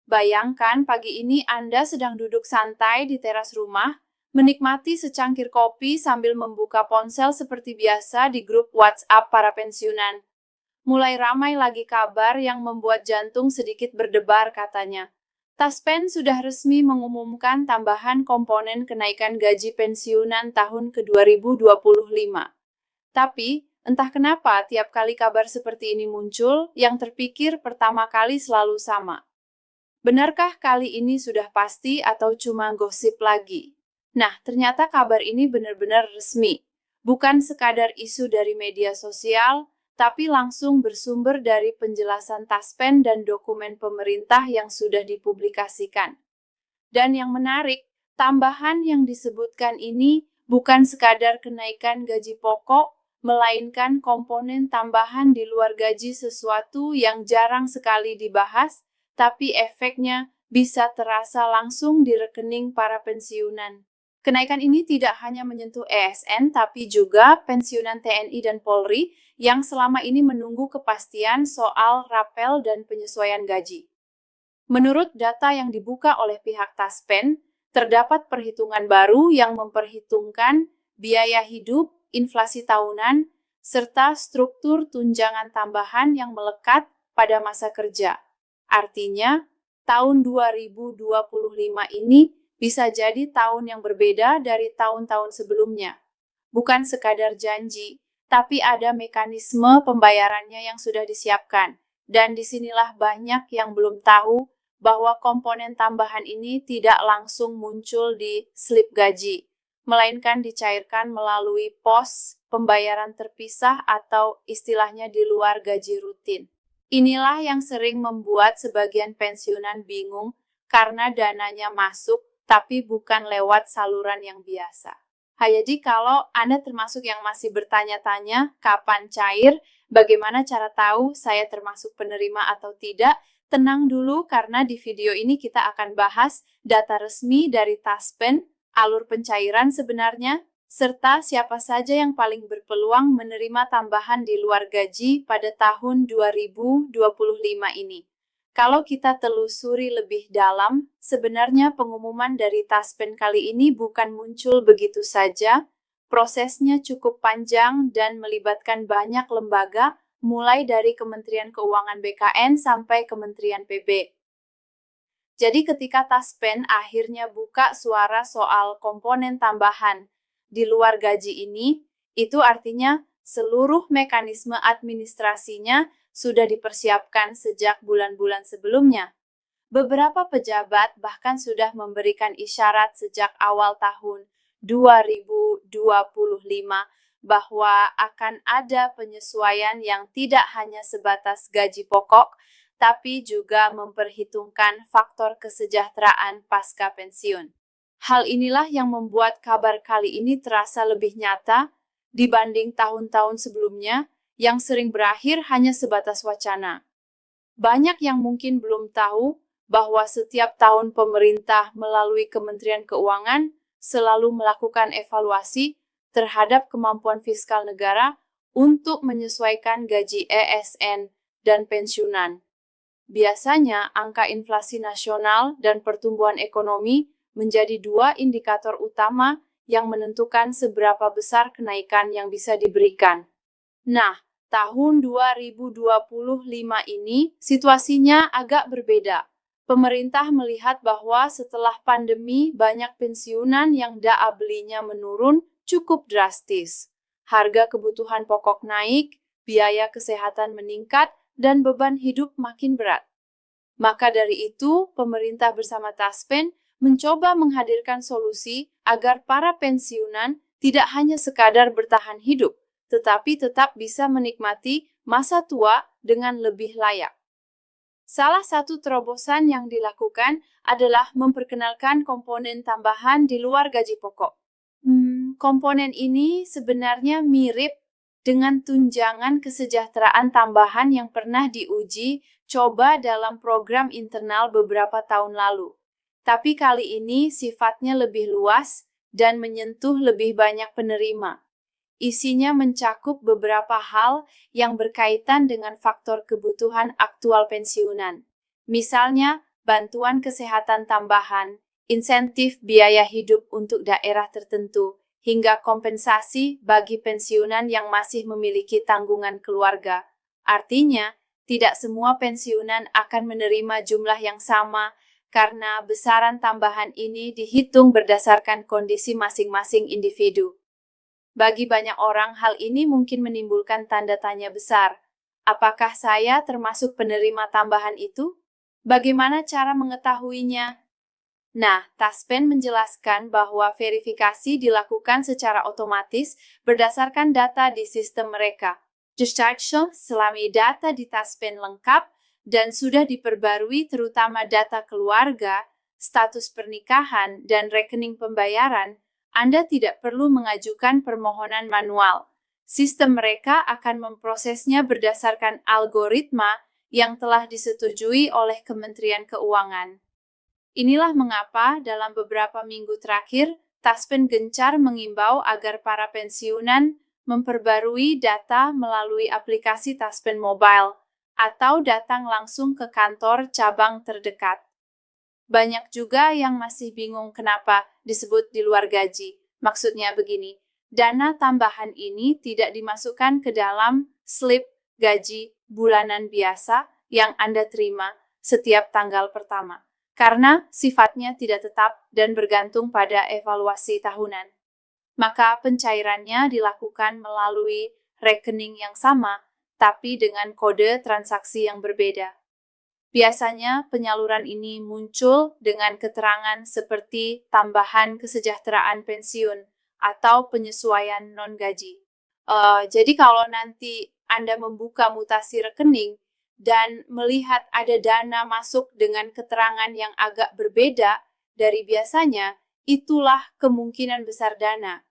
Bayangkan pagi ini Anda sedang duduk santai di teras rumah, menikmati secangkir kopi sambil membuka ponsel seperti biasa di grup WhatsApp para pensiunan. Mulai ramai lagi kabar yang membuat jantung sedikit berdebar katanya. Taspen sudah resmi mengumumkan tambahan komponen kenaikan gaji pensiunan tahun ke-2025. Tapi, entah kenapa tiap kali kabar seperti ini muncul, yang terpikir pertama kali selalu sama. Benarkah kali ini sudah pasti atau cuma gosip lagi? Nah, ternyata kabar ini benar-benar resmi. Bukan sekadar isu dari media sosial, tapi langsung bersumber dari penjelasan Taspen dan dokumen pemerintah yang sudah dipublikasikan. Dan yang menarik, tambahan yang disebutkan ini bukan sekadar kenaikan gaji pokok, melainkan komponen tambahan di luar gaji, sesuatu yang jarang sekali dibahas, tapi efeknya bisa terasa langsung di rekening para pensiunan. Kenaikan ini tidak hanya menyentuh ESN, tapi juga pensiunan TNI dan Polri yang selama ini menunggu kepastian soal rapel dan penyesuaian gaji. Menurut data yang dibuka oleh pihak Taspen, terdapat perhitungan baru yang memperhitungkan biaya hidup, inflasi tahunan, serta struktur tunjangan tambahan yang melekat pada masa kerja. Artinya, tahun 2025 ini bisa jadi tahun yang berbeda dari tahun-tahun sebelumnya. Bukan sekadar janji, tapi ada mekanisme pembayarannya yang sudah disiapkan. Dan disinilah banyak yang belum tahu bahwa komponen tambahan ini tidak langsung muncul di slip gaji, melainkan dicairkan melalui pos pembayaran terpisah atau istilahnya di luar gaji rutin. Inilah yang sering membuat sebagian pensiunan bingung karena dananya masuk tapi bukan lewat saluran yang biasa. Jadi kalau Anda termasuk yang masih bertanya-tanya kapan cair, bagaimana cara tahu saya termasuk penerima atau tidak, tenang dulu karena di video ini kita akan bahas data resmi dari Taspen, alur pencairan sebenarnya, serta siapa saja yang paling berpeluang menerima tambahan di luar gaji pada tahun 2025 ini. Kalau kita telusuri lebih dalam, sebenarnya pengumuman dari Taspen kali ini bukan muncul begitu saja. Prosesnya cukup panjang dan melibatkan banyak lembaga, mulai dari Kementerian Keuangan BKN sampai Kementerian PB. Jadi ketika Taspen akhirnya buka suara soal komponen tambahan di luar gaji ini, itu artinya seluruh mekanisme administrasinya sudah dipersiapkan sejak bulan-bulan sebelumnya. Beberapa pejabat bahkan sudah memberikan isyarat sejak awal tahun 2025 bahwa akan ada penyesuaian yang tidak hanya sebatas gaji pokok, tapi juga memperhitungkan faktor kesejahteraan pasca pensiun. Hal inilah yang membuat kabar kali ini terasa lebih nyata dibanding tahun-tahun sebelumnya yang sering berakhir hanya sebatas wacana. Banyak yang mungkin belum tahu bahwa setiap tahun pemerintah melalui Kementerian Keuangan selalu melakukan evaluasi terhadap kemampuan fiskal negara untuk menyesuaikan gaji ESN dan pensiunan. Biasanya, angka inflasi nasional dan pertumbuhan ekonomi menjadi dua indikator utama yang menentukan seberapa besar kenaikan yang bisa diberikan. Nah, tahun 2025 ini situasinya agak berbeda. Pemerintah melihat bahwa setelah pandemi banyak pensiunan yang daya belinya menurun cukup drastis. Harga kebutuhan pokok naik, biaya kesehatan meningkat, dan beban hidup makin berat. Maka dari itu, pemerintah bersama Taspen mencoba menghadirkan solusi agar para pensiunan tidak hanya sekadar bertahan hidup, tetapi tetap bisa menikmati masa tua dengan lebih layak. Salah satu terobosan yang dilakukan adalah memperkenalkan komponen tambahan di luar gaji pokok. Komponen ini sebenarnya mirip dengan tunjangan kesejahteraan tambahan yang pernah diuji coba dalam program internal beberapa tahun lalu. Tapi kali ini sifatnya lebih luas dan menyentuh lebih banyak penerima. Isinya mencakup beberapa hal yang berkaitan dengan faktor kebutuhan aktual pensiunan. Misalnya, bantuan kesehatan tambahan, insentif biaya hidup untuk daerah tertentu, hingga kompensasi bagi pensiunan yang masih memiliki tanggungan keluarga. Artinya, tidak semua pensiunan akan menerima jumlah yang sama karena besaran tambahan ini dihitung berdasarkan kondisi masing-masing individu. Bagi banyak orang, hal ini mungkin menimbulkan tanda tanya besar. Apakah saya termasuk penerima tambahan itu? Bagaimana cara mengetahuinya? Nah, Taspen menjelaskan bahwa verifikasi dilakukan secara otomatis berdasarkan data di sistem mereka. Selami data di Taspen lengkap dan sudah diperbarui terutama data keluarga, status pernikahan, dan rekening pembayaran, Anda tidak perlu mengajukan permohonan manual. Sistem mereka akan memprosesnya berdasarkan algoritma yang telah disetujui oleh Kementerian Keuangan. Inilah mengapa dalam beberapa minggu terakhir, Taspen gencar mengimbau agar para pensiunan memperbarui data melalui aplikasi Taspen Mobile atau datang langsung ke kantor cabang terdekat. Banyak juga yang masih bingung kenapa disebut di luar gaji. Maksudnya begini, dana tambahan ini tidak dimasukkan ke dalam slip gaji bulanan biasa yang Anda terima setiap tanggal pertama, karena sifatnya tidak tetap dan bergantung pada evaluasi tahunan. Maka pencairannya dilakukan melalui rekening yang sama, tapi dengan kode transaksi yang berbeda. Biasanya penyaluran ini muncul dengan keterangan seperti tambahan kesejahteraan pensiun atau penyesuaian non-gaji. Jadi kalau nanti Anda membuka mutasi rekening dan melihat ada dana masuk dengan keterangan yang agak berbeda dari biasanya, itulah kemungkinan besar dana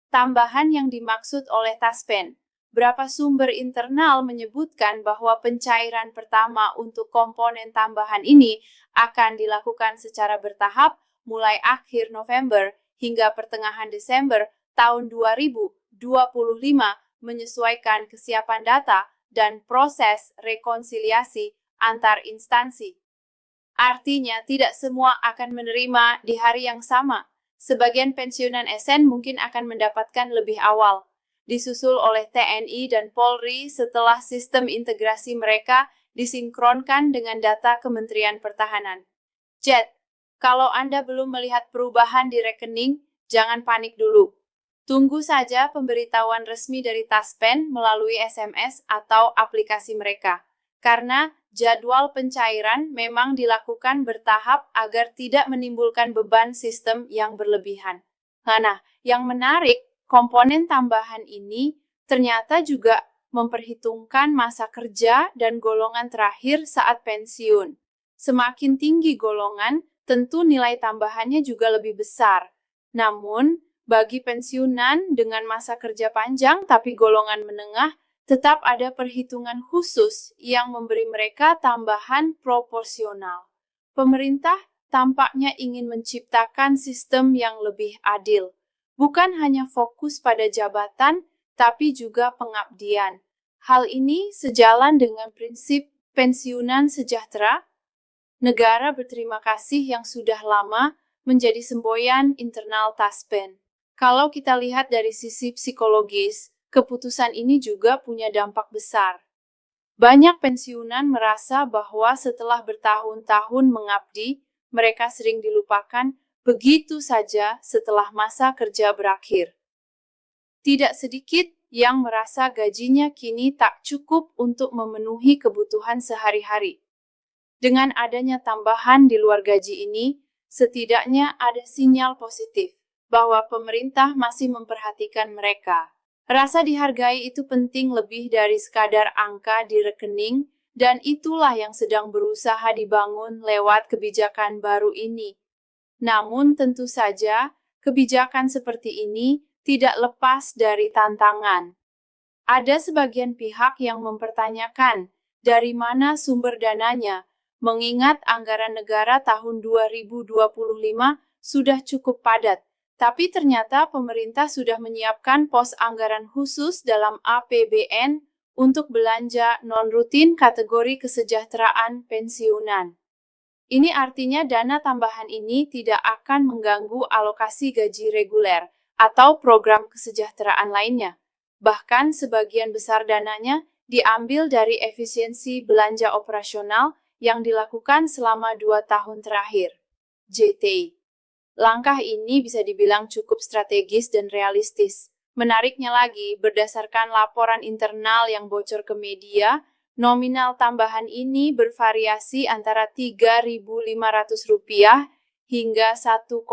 tambahan yang dimaksud oleh Taspen. Berapa sumber internal menyebutkan bahwa pencairan pertama untuk komponen tambahan ini akan dilakukan secara bertahap mulai akhir November hingga pertengahan Desember tahun 2025 menyesuaikan kesiapan data dan proses rekonsiliasi antar instansi. Artinya, tidak semua akan menerima di hari yang sama. Sebagian pensiunan SN mungkin akan mendapatkan lebih awal, disusul oleh TNI dan Polri setelah sistem integrasi mereka disinkronkan dengan data Kementerian Pertahanan. Jet, kalau Anda belum melihat perubahan di rekening, jangan panik dulu. Tunggu saja pemberitahuan resmi dari Taspen melalui SMS atau aplikasi mereka, karena jadwal pencairan memang dilakukan bertahap agar tidak menimbulkan beban sistem yang berlebihan. Nah, yang menarik, komponen tambahan ini ternyata juga memperhitungkan masa kerja dan golongan terakhir saat pensiun. Semakin tinggi golongan, tentu nilai tambahannya juga lebih besar. Namun, bagi pensiunan dengan masa kerja panjang tapi golongan menengah, tetap ada perhitungan khusus yang memberi mereka tambahan proporsional. Pemerintah tampaknya ingin menciptakan sistem yang lebih adil, bukan hanya fokus pada jabatan, tapi juga pengabdian. Hal ini sejalan dengan prinsip pensiunan sejahtera. Negara berterima kasih yang sudah lama menjadi semboyan internal Taspen. Kalau kita lihat dari sisi psikologis, keputusan ini juga punya dampak besar. Banyak pensiunan merasa bahwa setelah bertahun-tahun mengabdi, mereka sering dilupakan begitu saja setelah masa kerja berakhir. Tidak sedikit yang merasa gajinya kini tak cukup untuk memenuhi kebutuhan sehari-hari. Dengan adanya tambahan di luar gaji ini, setidaknya ada sinyal positif bahwa pemerintah masih memperhatikan mereka. Rasa dihargai itu penting lebih dari sekadar angka di rekening, dan itulah yang sedang berusaha dibangun lewat kebijakan baru ini. Namun tentu saja, kebijakan seperti ini tidak lepas dari tantangan. Ada sebagian pihak yang mempertanyakan dari mana sumber dananya, mengingat anggaran negara tahun 2025 sudah cukup padat. Tapi ternyata pemerintah sudah menyiapkan pos anggaran khusus dalam APBN untuk belanja non-rutin kategori kesejahteraan pensiunan. Ini artinya dana tambahan ini tidak akan mengganggu alokasi gaji reguler atau program kesejahteraan lainnya. Bahkan sebagian besar dananya diambil dari efisiensi belanja operasional yang dilakukan selama 2 tahun terakhir. JT. Langkah ini bisa dibilang cukup strategis dan realistis. Menariknya lagi, berdasarkan laporan internal yang bocor ke media, nominal tambahan ini bervariasi antara Rp3.500 hingga 1,25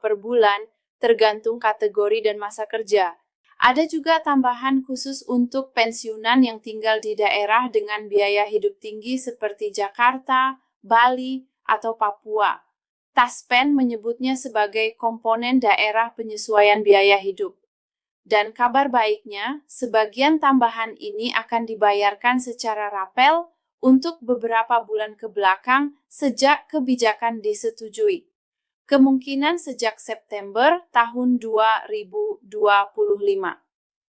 per bulan, tergantung kategori dan masa kerja. Ada juga tambahan khusus untuk pensiunan yang tinggal di daerah dengan biaya hidup tinggi seperti Jakarta, Bali, atau Papua. Taspen menyebutnya sebagai komponen daerah penyesuaian biaya hidup. Dan kabar baiknya, sebagian tambahan ini akan dibayarkan secara rapel untuk beberapa bulan ke belakang sejak kebijakan disetujui. Kemungkinan sejak September tahun 2025.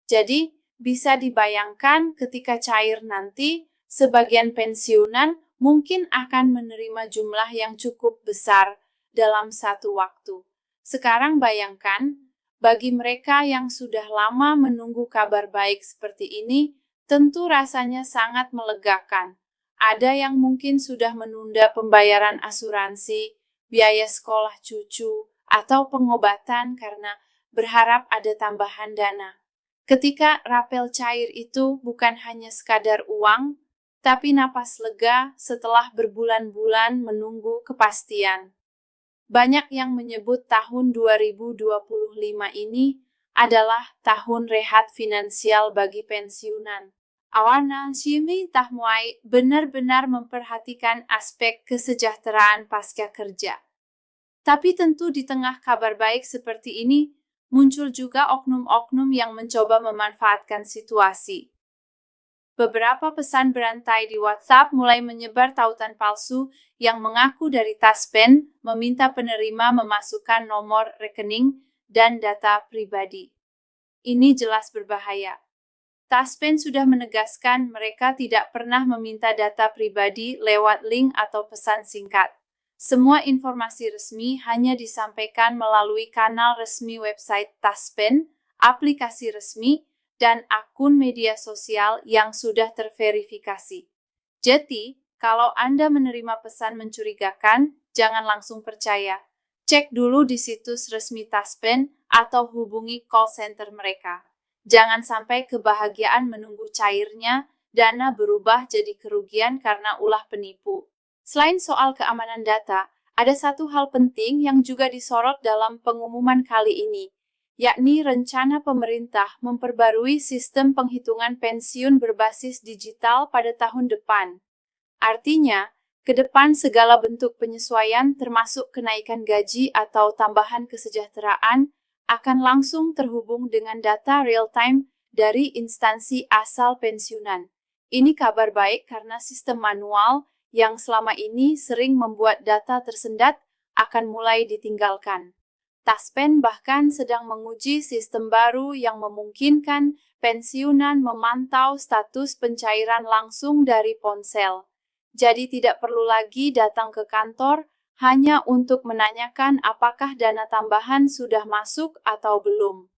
Jadi, bisa dibayangkan ketika cair nanti, sebagian pensiunan mungkin akan menerima jumlah yang cukup besar dalam satu waktu. Sekarang bayangkan, bagi mereka yang sudah lama menunggu kabar baik seperti ini, tentu rasanya sangat melegakan. Ada yang mungkin sudah menunda pembayaran asuransi, biaya sekolah cucu, atau pengobatan karena berharap ada tambahan dana. Ketika rapel cair itu bukan hanya sekadar uang, tapi napas lega setelah berbulan-bulan menunggu kepastian. Banyak yang menyebut tahun 2025 ini adalah tahun rehat finansial bagi pensiunan. Awana Shimi Tahmuai benar-benar memperhatikan aspek kesejahteraan pasca kerja. Tapi tentu di tengah kabar baik seperti ini, muncul juga oknum-oknum yang mencoba memanfaatkan situasi. Beberapa pesan berantai di WhatsApp mulai menyebar tautan palsu yang mengaku dari Taspen meminta penerima memasukkan nomor rekening dan data pribadi. Ini jelas berbahaya. Taspen sudah menegaskan mereka tidak pernah meminta data pribadi lewat link atau pesan singkat. Semua informasi resmi hanya disampaikan melalui kanal resmi website Taspen, aplikasi resmi, dan akun media sosial yang sudah terverifikasi. Jadi, kalau Anda menerima pesan mencurigakan, jangan langsung percaya. Cek dulu di situs resmi Taspen atau hubungi call center mereka. Jangan sampai kebahagiaan menunggu cairnya, dana berubah jadi kerugian karena ulah penipu. Selain soal keamanan data, ada satu hal penting yang juga disorot dalam pengumuman kali ini, yakni rencana pemerintah memperbarui sistem penghitungan pensiun berbasis digital pada tahun depan. Artinya, ke depan segala bentuk penyesuaian termasuk kenaikan gaji atau tambahan kesejahteraan akan langsung terhubung dengan data real-time dari instansi asal pensiunan. Ini kabar baik karena sistem manual yang selama ini sering membuat data tersendat akan mulai ditinggalkan. Taspen bahkan sedang menguji sistem baru yang memungkinkan pensiunan memantau status pencairan langsung dari ponsel. Jadi tidak perlu lagi datang ke kantor hanya untuk menanyakan apakah dana tambahan sudah masuk atau belum.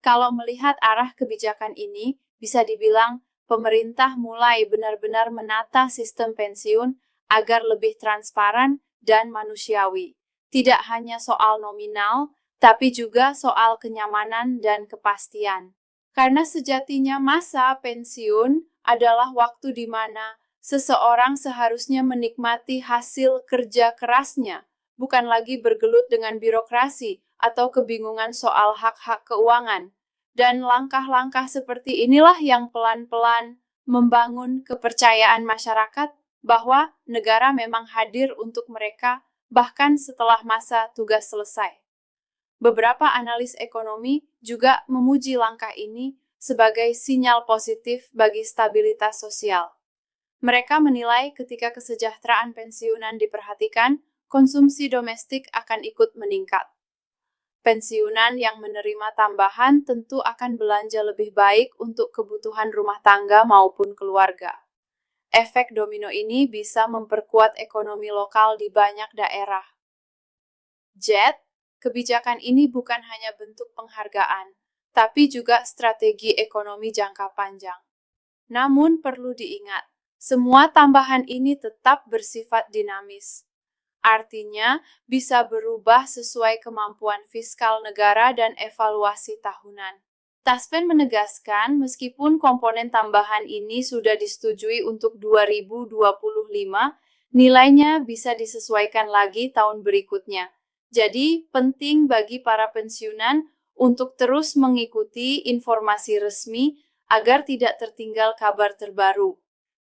Kalau melihat arah kebijakan ini, bisa dibilang pemerintah mulai benar-benar menata sistem pensiun agar lebih transparan dan manusiawi. Tidak hanya soal nominal, tapi juga soal kenyamanan dan kepastian. Karena sejatinya masa pensiun adalah waktu di mana seseorang seharusnya menikmati hasil kerja kerasnya, bukan lagi bergelut dengan birokrasi atau kebingungan soal hak-hak keuangan. Dan langkah-langkah seperti inilah yang pelan-pelan membangun kepercayaan masyarakat bahwa negara memang hadir untuk mereka bahkan setelah masa tugas selesai. Beberapa analis ekonomi juga memuji langkah ini sebagai sinyal positif bagi stabilitas sosial. Mereka menilai ketika kesejahteraan pensiunan diperhatikan, konsumsi domestik akan ikut meningkat. Pensiunan yang menerima tambahan tentu akan belanja lebih baik untuk kebutuhan rumah tangga maupun keluarga. Efek domino ini bisa memperkuat ekonomi lokal di banyak daerah. JET, kebijakan ini bukan hanya bentuk penghargaan, tapi juga strategi ekonomi jangka panjang. Namun perlu diingat, semua tambahan ini tetap bersifat dinamis. Artinya, bisa berubah sesuai kemampuan fiskal negara dan evaluasi tahunan. Taspen menegaskan, meskipun komponen tambahan ini sudah disetujui untuk 2025, nilainya bisa disesuaikan lagi tahun berikutnya. Jadi, penting bagi para pensiunan untuk terus mengikuti informasi resmi agar tidak tertinggal kabar terbaru.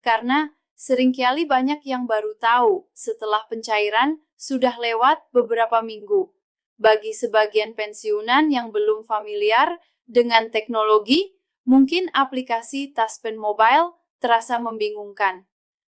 Karena seringkali banyak yang baru tahu setelah pencairan sudah lewat beberapa minggu. Bagi sebagian pensiunan yang belum familiar dengan teknologi, mungkin aplikasi Taspen Mobile terasa membingungkan.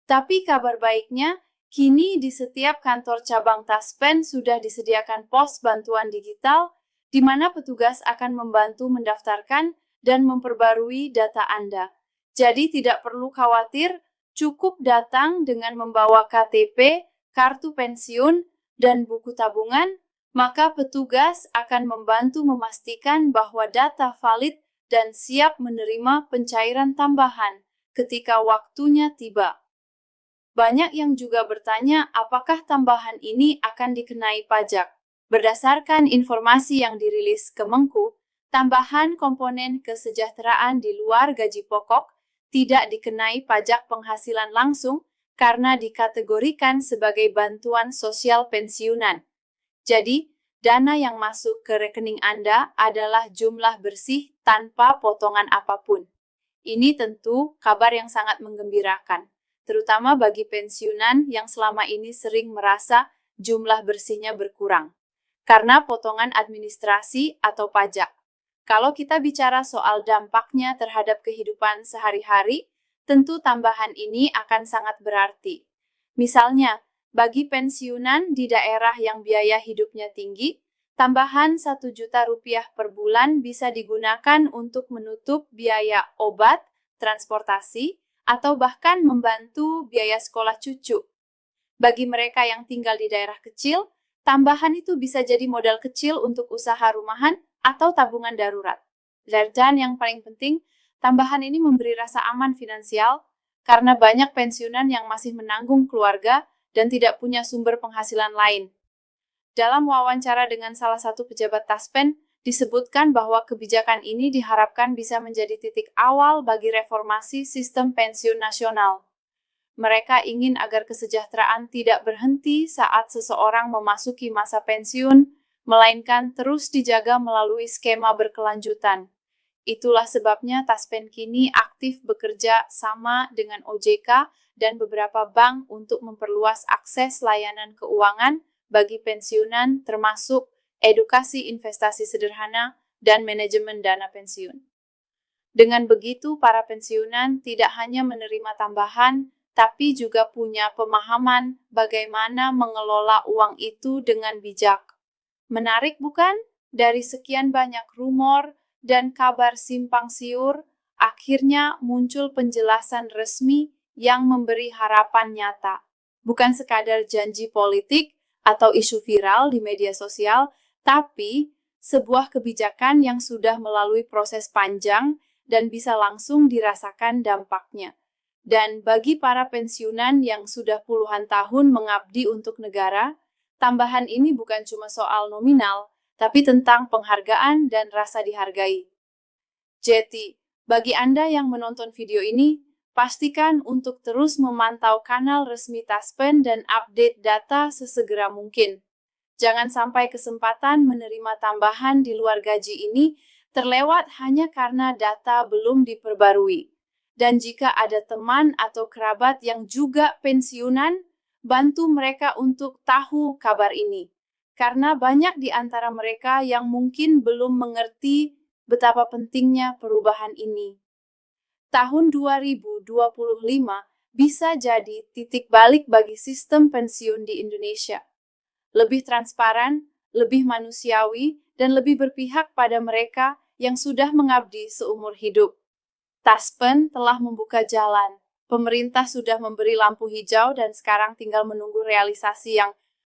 Tapi kabar baiknya, kini di setiap kantor cabang Taspen sudah disediakan pos bantuan digital, di mana petugas akan membantu mendaftarkan dan memperbarui data Anda. Jadi tidak perlu khawatir, cukup datang dengan membawa KTP, kartu pensiun, dan buku tabungan, maka petugas akan membantu memastikan bahwa data valid dan siap menerima pencairan tambahan ketika waktunya tiba. Banyak yang juga bertanya apakah tambahan ini akan dikenai pajak. Berdasarkan informasi yang dirilis Kemenku, tambahan komponen kesejahteraan di luar gaji pokok tidak dikenai pajak penghasilan langsung karena dikategorikan sebagai bantuan sosial pensiunan. Jadi, dana yang masuk ke rekening Anda adalah jumlah bersih tanpa potongan apapun. Ini tentu kabar yang sangat menggembirakan, terutama bagi pensiunan yang selama ini sering merasa jumlah bersihnya berkurang karena potongan administrasi atau pajak. Kalau kita bicara soal dampaknya terhadap kehidupan sehari-hari, tentu tambahan ini akan sangat berarti. Misalnya, bagi pensiunan di daerah yang biaya hidupnya tinggi, tambahan 1 juta rupiah per bulan bisa digunakan untuk menutup biaya obat, transportasi, atau bahkan membantu biaya sekolah cucu. Bagi mereka yang tinggal di daerah kecil, tambahan itu bisa jadi modal kecil untuk usaha rumahan atau tabungan darurat. Dan yang paling penting, tambahan ini memberi rasa aman finansial karena banyak pensiunan yang masih menanggung keluarga dan tidak punya sumber penghasilan lain. Dalam wawancara dengan salah satu pejabat Taspen, disebutkan bahwa kebijakan ini diharapkan bisa menjadi titik awal bagi reformasi sistem pensiun nasional. Mereka ingin agar kesejahteraan tidak berhenti saat seseorang memasuki masa pensiun, melainkan terus dijaga melalui skema berkelanjutan. Itulah sebabnya Taspen kini aktif bekerja sama dengan OJK dan beberapa bank untuk memperluas akses layanan keuangan bagi pensiunan termasuk edukasi investasi sederhana dan manajemen dana pensiun. Dengan begitu, para pensiunan tidak hanya menerima tambahan, tapi juga punya pemahaman bagaimana mengelola uang itu dengan bijak. Menarik bukan? Dari sekian banyak rumor dan kabar simpang siur, akhirnya muncul penjelasan resmi yang memberi harapan nyata. Bukan sekadar janji politik atau isu viral di media sosial, tapi sebuah kebijakan yang sudah melalui proses panjang dan bisa langsung dirasakan dampaknya. Dan bagi para pensiunan yang sudah puluhan tahun mengabdi untuk negara, tambahan ini bukan cuma soal nominal, tapi tentang penghargaan dan rasa dihargai. Jadi, bagi Anda yang menonton video ini, pastikan untuk terus memantau kanal resmi Taspen dan update data sesegera mungkin. Jangan sampai kesempatan menerima tambahan di luar gaji ini terlewat hanya karena data belum diperbarui. Dan jika ada teman atau kerabat yang juga pensiunan, bantu mereka untuk tahu kabar ini. Karena banyak di antara mereka yang mungkin belum mengerti betapa pentingnya perubahan ini. Tahun 2025 bisa jadi titik balik bagi sistem pensiun di Indonesia. Lebih transparan, lebih manusiawi, dan lebih berpihak pada mereka yang sudah mengabdi seumur hidup. Taspen telah membuka jalan. Pemerintah sudah memberi lampu hijau dan sekarang tinggal menunggu realisasi yang